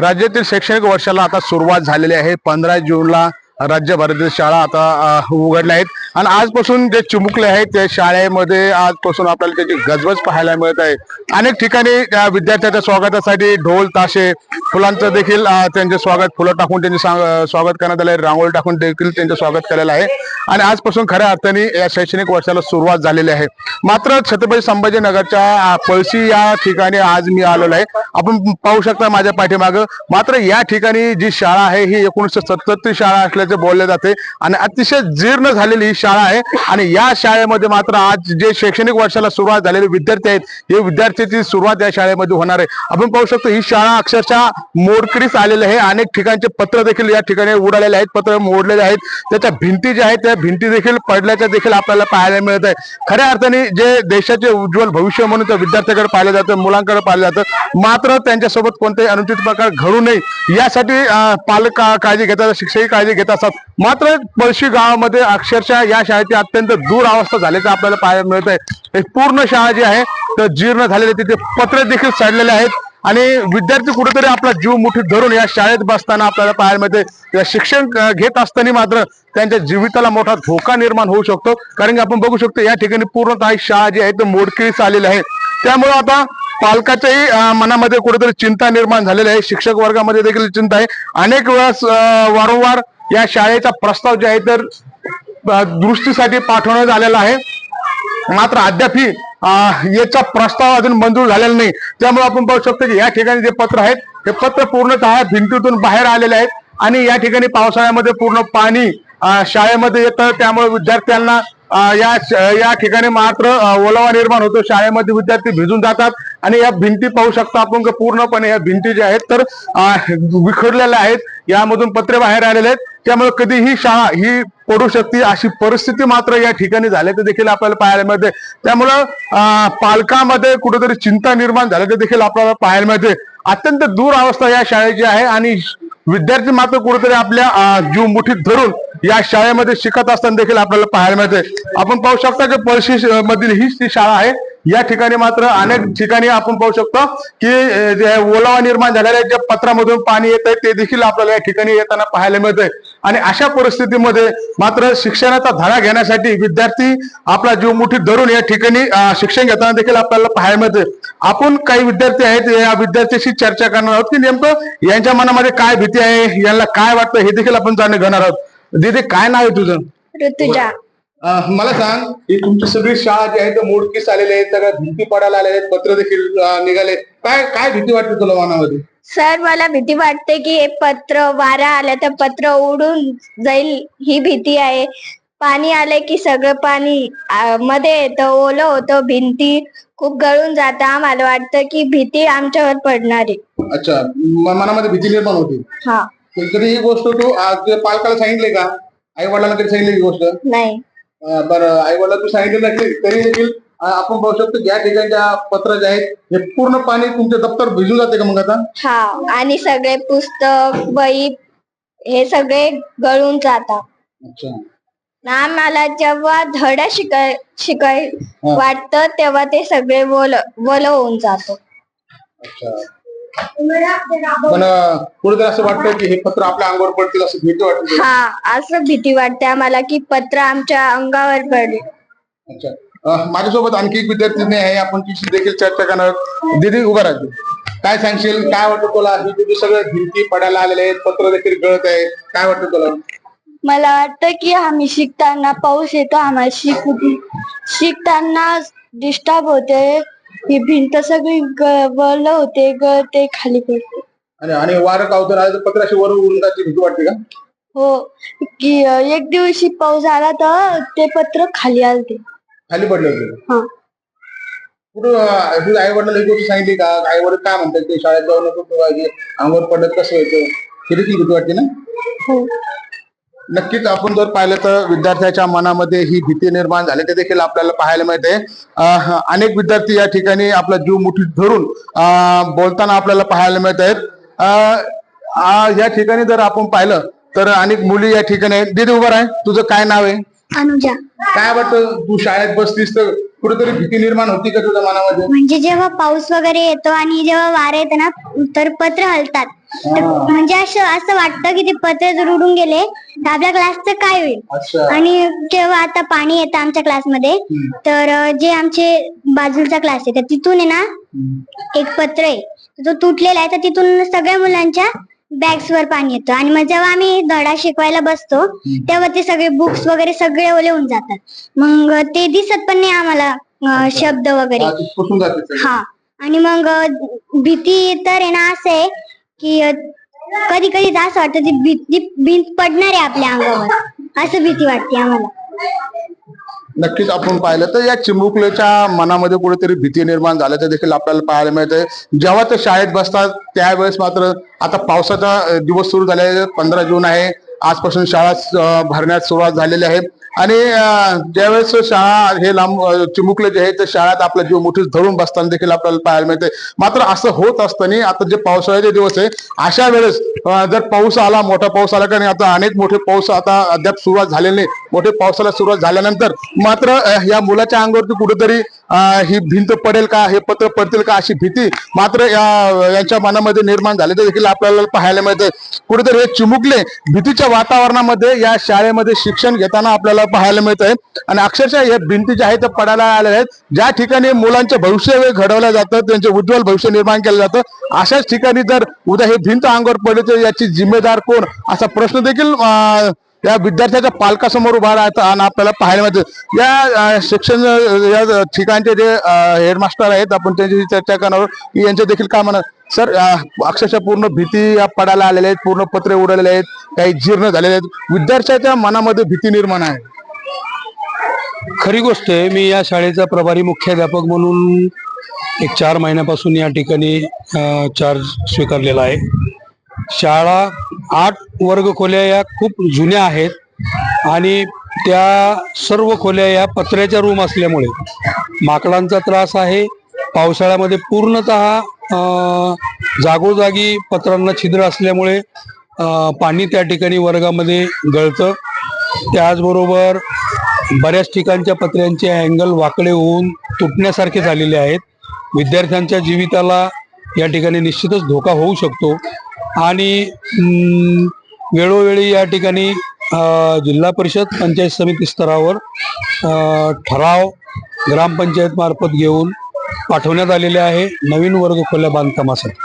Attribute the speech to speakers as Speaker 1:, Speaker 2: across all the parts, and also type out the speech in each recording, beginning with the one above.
Speaker 1: राज्यातील शैक्षणिक वर्षाला आता सुरुवात झालेली आहे। 15 जूनला राज्यभरातील शाळा आता उघडल्या आहेत आणि आजपासून जे चिमुकले आहेत ते शाळेमध्ये आजपासून आपल्याला त्याची गजबज पाहायला मिळत आहे। अनेक ठिकाणी विद्यार्थ्यांच्या स्वागतासाठी ढोल ताशे फुलांचं देखील त्यांचे स्वागत, फुलं टाकून त्यांचे स्वागत करण्यात आले, रांगोळी टाकून देखील त्यांचे स्वागत केलेलं आहे आणि आजपासून खऱ्या अर्थाने या शैक्षणिक वर्षाला सुरुवात झालेली आहे। मात्र छत्रपती संभाजीनगरच्या पळशी या ठिकाणी आज मी आलेलो आहे। आपण पाहू शकता माझ्या पाठीमागं। मात्र या ठिकाणी जी शाळा आहे ही 1977 शाळा असल्याचे बोलले जाते आणि अतिशय जीर्ण झालेली ही शाळा आहे आणि या शाळेमध्ये मात्र आज जे शैक्षणिक वर्षाला सुरुवात झालेले विद्यार्थी आहेत हे विद्यार्थ्यांची सुरुवात या शाळेमध्ये होणार आहे। आपण पाहू शकतो ही शाळा अक्षरशः मोडकळीस आलेली आहे। अनेक ठिकाणचे पत्र देखील या ठिकाणी उडालेले आहेत, पत्र मोडलेले आहेत, त्याच्या भिंती ज्या आहेत त्या भिंती देखील पडल्याच्या देखील आपल्याला पाहायला मिळत आहे। खऱ्या अर्थाने जे देशाचे उज्ज्वल भविष्य म्हणून त्या विद्यार्थ्याकडे पाहिलं जातं, मुलांकडे पाहिलं जातं, मात्र त्यांच्यासोबत कोणतेही अनुचित प्रकार घडू नये यासाठी पालक काळजी घेतात, शिक्षकही काळजी घेत असतात। मात्र पळशी गावामध्ये अक्षरशः या शाळेची अत्यंत दूर अवस्था झाल्याचं आपल्याला पाहायला मिळत आहे। एक पूर्ण शाळा जी आहे तर जीर्ण झालेली, तिथे पत्रे देखील सडलेले आहेत आणि विद्यार्थी कुठेतरी आपला जीव मुठीत धरून या शाळेत बसताना आपल्याला पाहायला मिळते। शिक्षण घेत असताना मात्र त्यांच्या जीविताला मोठा धोका निर्माण होऊ शकतो, कारण की आपण बघू शकतो या ठिकाणी पूर्णतः ही शाळा जी आहे ती मोडकळीस आलेली आहे। त्यामुळे आता पालकाच्याही मनामध्ये कुठेतरी चिंता निर्माण झालेली आहे, शिक्षक वर्गामध्ये देखील चिंता आहे। अनेक वेळेस वारंवार या शाळेचा प्रस्ताव जे आहे तर दुरुस्तीसाठी पाठवण्यात आलेला आहे, मात्र अद्याप याचा प्रस्ताव अजून मंजूर झालेला नाही। त्यामुळे आपण पाहू शकतो की या ठिकाणी जे पत्र आहेत हे पत्र पूर्णतः भिंतीतून बाहेर आलेले आहेत आणि या ठिकाणी पावसाळ्यामध्ये पूर्ण पाणी शाळेमध्ये येतं, त्यामुळे विद्यार्थ्यांना या ठिकाणी मात्र ओलावा निर्माण होतो। शाळेमध्ये विद्यार्थी भिजून जातात आणि या भिंती पाहू शकता आपण पूर्णपणे या भिंती ज्या आहेत तर विखरलेल्या आहेत, यामधून पत्रे बाहेर आलेले आहेत। त्यामुळे कधीही शाळा ही पडू शकते अशी परिस्थिती मात्र या ठिकाणी झाल्याचं देखील आपल्याला पाहायला मिळते। त्यामुळं पालकांमध्ये कुठेतरी चिंता निर्माण झाल्याचं देखील आपल्याला पाहायला मिळते। अत्यंत दूर अवस्था या शाळेची आहे आणि विद्यार्थी मात्र कुठेतरी आपल्या जीव मुठीत धरून या शाळेमध्ये शिकत असताना देखील आपल्याला पाहायला मिळते। आपण पाहू शकता की पळशी मधील हीच ती शाळा आहे। या ठिकाणी मात्र अनेक ठिकाणी आपण पाहू शकतो की जे ओलावा निर्माण झालेल्या ज्या पत्रामधून पाणी येत आहे ते देखील आपल्याला या ठिकाणी येताना पाहायला मिळतंय आणि अशा परिस्थितीमध्ये मात्र शिक्षणाचा धडा घेण्यासाठी विद्यार्थी आपला जीव मुठीत धरून या ठिकाणी शिक्षण घेताना देखील आपल्याला पाहायला मिळते। आपण काही विद्यार्थी आहेत या विद्यार्थ्याशी चर्चा करणार आहोत की नेमकं यांच्या मनामध्ये काय भीती आहे, यांना काय वाटतं हे देखील आपण जाणून घेणार आहोत। दीदी, काय नाव आहे तुझं?
Speaker 2: ऋतुजा।
Speaker 1: मला सांग, ही तुमची सगळी शाळा जी आहे तर मोडकीस आलेली आहे, सगळ्या भिंती पडायला आलेल्या आहेत, पत्र देखील निघाले, काय काय भीती वाटते तुला मनामध्ये?
Speaker 2: सर, मला भीती वाटते की हे पत्र वारा आलं तर पत्र उडून जाईल ही भीती आहे। पाणी आले की सगळं पाणी मध्ये येतं, ओलं होतं, भिंती खूप गळून जातं। आम्हाला वाटतं की भीती आमच्यावर पडणार आहे।
Speaker 1: अच्छा, मनामध्ये भीती निर्माण होती।
Speaker 2: हा।
Speaker 1: कधी ही गोष्ट तू पालकाला सांगितले का? आई वडिलांना कधी सांगितली ही गोष्ट?
Speaker 2: नाही।
Speaker 1: बरं, आई वडिला तू सांगितलं नसेल तरी देखील आपण पाहू शकतो या ठिकाणच्या पत्र जे आहेत हे पूर्ण पाणी तुमचे दप्तर भिजून जाते का मग आता?
Speaker 2: हा, आणि सगळे पुस्तक, वही हे सगळे गळून जातात।
Speaker 1: अच्छा।
Speaker 2: आम्हाला जेव्हा धडा शिकाय वाटतं तेव्हा ते सगळे वल होऊन जातो।
Speaker 1: अच्छा, पण कुठेतरी असं वाटतं की हे पत्र आपल्या अंगावर पडतील असं भीती वाटते?
Speaker 2: हा, असं भीती वाटते आम्हाला की पत्र आमच्या अंगावर पडले।
Speaker 1: अच्छा, माझ्यासोबत आणखी एक विद्यार्थी आहे, आपण तिची देखील चर्चा करणार। दीदी, उभा राहते, काय सांगशील? काय वाटतं तुला? ही तुझी सगळ्या भिंती पडायला आलेले आहेत, पत्र देखील गळत आहेत, काय वाटतं तुला?
Speaker 2: मला वाटतं की आम्ही शिकताना पाऊस येतो, आम्हाला शिकताना डिस्टर्ब होते, ही भिंत सगळी वरलं होते, गळते, खाली पडते।
Speaker 1: आणि वारं कावतर आलं तर पत्राशी वर उडून जायची भीती वाटते का?
Speaker 2: हो, की एक दिवशी पाऊस आला तर ते पत्र खाली आलते,
Speaker 1: खाली पडले होते।
Speaker 2: हा।
Speaker 1: कुठं तुझ्या आई वडिलांना ही गोष्ट सांगितली का? आई वडील काय म्हणतात ते शाळेत जाऊ नको, अंगावर पडत कसं व्हायचं, हे देखील भीती वाटते ना?
Speaker 2: हो।
Speaker 1: नक्कीच आपण जर पाहिलं तर विद्यार्थ्याच्या मनामध्ये ही भीती निर्माण झाली ते देखील आपल्याला पाहायला मिळते। अनेक विद्यार्थी या ठिकाणी आपला जीव मुठीत धरून बोलताना आपल्याला पाहायला मिळत आहेत। या ठिकाणी जर आपण पाहिलं तर अनेक मुली या ठिकाणी आहेत। दीदी, उभा आहे, तुझं काय नाव आहे?
Speaker 2: अनुजा।
Speaker 1: काय वाटतं, तू शाळेत बसतीस तर कुठेतरी भीती निर्माण होती का तुझ्या मनामध्ये?
Speaker 2: म्हणजे जेव्हा पाऊस वगैरे येतो आणि जेव्हा वारा येतो ना तर पत्र हलतात म्हणजे असं वाटतं की ते पत्र जर उडून गेले तर आपल्या क्लासचं काय होईल. आणि जेव्हा आता पाणी येतं आमच्या क्लासमध्ये तर जे आमचे बाजूचा क्लास आहे तर तिथून आहे ना एक पत्र आहे तो तुटलेला आहे तर तिथून सगळ्या मुलांच्या बॅग्स वर पाणी येतं आणि मग जेव्हा आम्ही धडा शिकवायला बसतो तेव्हा ते सगळे बुक्स वगैरे सगळे ओले होऊन जातात. मग ते दिसत पण नाही आम्हाला शब्द वगैरे. हा आणि मग भीती तर आहे ना असं आहे की कधी कधी असं वाटतं ती भिंत पडणार आहे आपल्या अंगावर असं भीती वाटते आम्हाला.
Speaker 1: नक्कीच आपण पाहिलं तर या चिमुकल्याच्या मनामध्ये कुठेतरी भीती निर्माण झाल्याचं देखील आपल्याला पाहायला मिळतंय. जेव्हा ते शाळेत बसतात त्यावेळेस मात्र आता पावसाचा दिवस सुरू झाले 15 जून आहे. आजपासून शाळा भरण्यास सुरुवात झालेली आहे आणि ज्यावेळेस शाळा हे लांब चिमुकले जे आहे ते शाळेत आपला जीव मुठीत धरून बसताना देखील आपल्याला पाहायला मिळते. मात्र असं होत असताना आता जे पावसाळ्याचे दिवस आहे अशा वेळेस जर पाऊस आला मोठा पाऊस आला कारण आता अनेक मोठे पाऊस आता अद्याप सुरुवात झालेले नाही. मोठे पावसाला सुरुवात झाल्यानंतर मात्र या मुलाच्या अंगावरती कुठेतरी ही भिंत पडेल का हे पत्र पडतील का अशी भीती मात्र यांच्या मनामध्ये निर्माण झाल्याचं देखील आपल्याला पाहायला मिळते. कुठेतरी हे चिमुकले भीतीच्या वातावरणामध्ये या शाळेमध्ये शिक्षण घेताना आपल्याला पाहायला मिळत आहे आणि अक्षरशः या भिंती ज्या आहेत त्या पडायला आलेल्या आहेत. ज्या ठिकाणी मुलांचे भविष्य घडवलं जातं त्यांचे उज्ज्वल भविष्य निर्माण केलं जातं अशाच ठिकाणी जर उद्या हे भिंत अंगावर पडली तर याची जिम्मेदार कोण असा प्रश्न देखील या विद्यार्थ्याच्या पालकासमोर उभा राहता आणि आपल्याला पाहायला मिळतं. या शिक्षण या ठिकाणचे जे हेडमास्टर आहेत आपण त्यांची चर्चा करणार की यांचे देखील काय म्हणा सर. अक्षरशः पूर्ण भीती पडायला आलेल्या आहेत पूर्ण पत्रे उडलेले आहेत काही जीर्ण झालेले आहेत विद्यार्थ्याच्या मनामध्ये भीती निर्माण आहे.
Speaker 3: खरी गोष्ट आहे. मी या शाळेचा प्रभारी मुख्याध्यापक म्हणून एक 4 महिन्यापासून या ठिकाणी चार्ज स्वीकारलेला आहे. शाळा 8 वर्ग खोल्या या खूप जुन्या आहेत आणि त्या सर्व खोल्या या पत्र्याच्या रूम असल्यामुळे माकडांचा त्रास आहे. पावसाळ्यामध्ये पूर्णतः जागोजागी पत्रांना छिद्र असल्यामुळे पाणी त्या ठिकाणी वर्गामध्ये गळतं. त्याचबरोबर बऱ्याच ठिकाणच्या पत्र्यांचे अँगल वाकडे होऊन तुटण्यासारखे झालेले आहेत. विद्यार्थ्यांच्या जीविताला या ठिकाणी निश्चितच धोका होऊ शकतो आणि वेळोवेळी या ठिकाणी जिल्हा परिषद पंचायत समिती स्तरावर ठराव ग्रामपंचायत मार्फत घेऊन पाठवण्यात आलेले आहे नवीन वर्ग खोल्या बांधकामासाठी.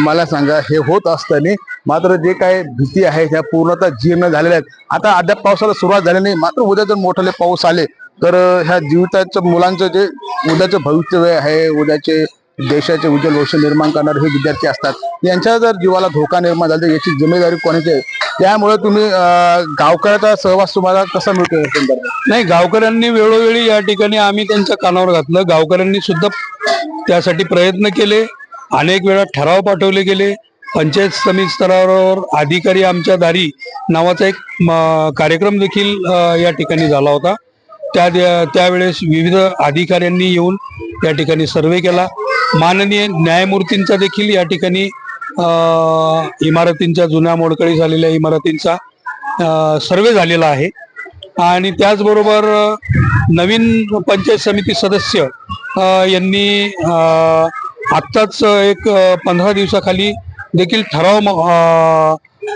Speaker 1: मला सांगा हे होत असताना मात्र जे काय भीती आहे त्या पूर्णतः जीर्ण झालेल्या आहेत. आता अद्याप पावसाला सुरुवात झाली नाही मात्र उद्या जर मोठे पाऊस आले तर ह्या जीविताचं मुलांचं जे उद्याचं भवितव्य आहे उद्याचे देशाचे उज्ज्वल भविष्य निर्माण करणारे हे विद्यार्थी असतात यांच्या जर जीवाला धोका निर्माण झाला तर याची जिम्मेदारी कोणाची आहे. त्यामुळे तुम्ही गावकऱ्याचा सहवास तुम्हाला कसा मिळतो.
Speaker 3: नाही गावकऱ्यांनी वेळोवेळी या ठिकाणी आम्ही त्यांच्या कानावर घातलं. गावकऱ्यांनी सुद्धा त्यासाठी प्रयत्न केले. अनेक वेळा ठराव पाठवले गेले. पंचायत समिती स्तरावर अधिकारी आमच्या दारी नावाचा एक कार्यक्रम देखील या ठिकाणी झाला होता. त्यावेळेस विविध अधिकाऱ्यांनी येऊन या ठिकाणी सर्वे केला. माननीय न्यायमूर्तींचा देखील या ठिकाणी इमारतींच्या जुन्या मोडकळी झालेल्या इमारतींचा सर्वे झालेला आहे आणि त्याचबरोबर नवीन पंचायत समिती सदस्य यांनी आत्ताच एक 15 दिवसाखाली देखील ठराव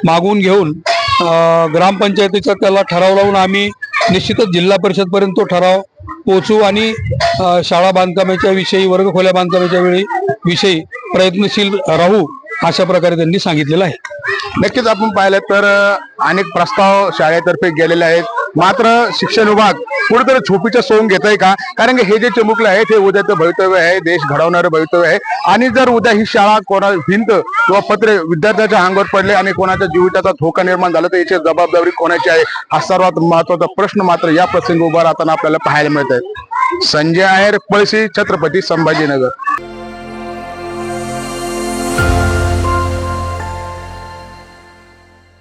Speaker 3: मागून घेऊन ग्रामपंचायतीचा त्याला ठराव लावून आम्ही निश्चितच जिल्हा परिषदपर्यंत तो ठराव पोहोचू आणि शाळा बांधकामाच्या विषयी वर्ग खोल्या बांधकामाच्या विषयी प्रयत्नशील राहू अशा प्रकारे त्यांनी सांगितलेलं आहे.
Speaker 1: नक्कीच आपण पाहिलं तर अनेक प्रस्ताव शाळेतर्फे गेलेले आहेत मात्र शिक्षण विभाग कुठेतरी झोपीच्या सोंग घेत आहे का. कारण की हे जे चिमुकले आहेत हे उद्याचं भवितव्य आहे देश घडवणारं भवितव्य आहे आणि जर उद्या ही शाळा कोणा भिंत किंवा पत्रे विद्यार्थ्याच्या अंगावर पडले आणि कोणाच्या जीविताचा धोका निर्माण झाला तर याची जबाबदारी कोणाची आहे हा सर्वात महत्वाचा प्रश्न मात्र या प्रसंगी उभा राहताना आपल्याला पाहायला मिळत आहे. संजय आहेर, पळशी, छत्रपती संभाजीनगर.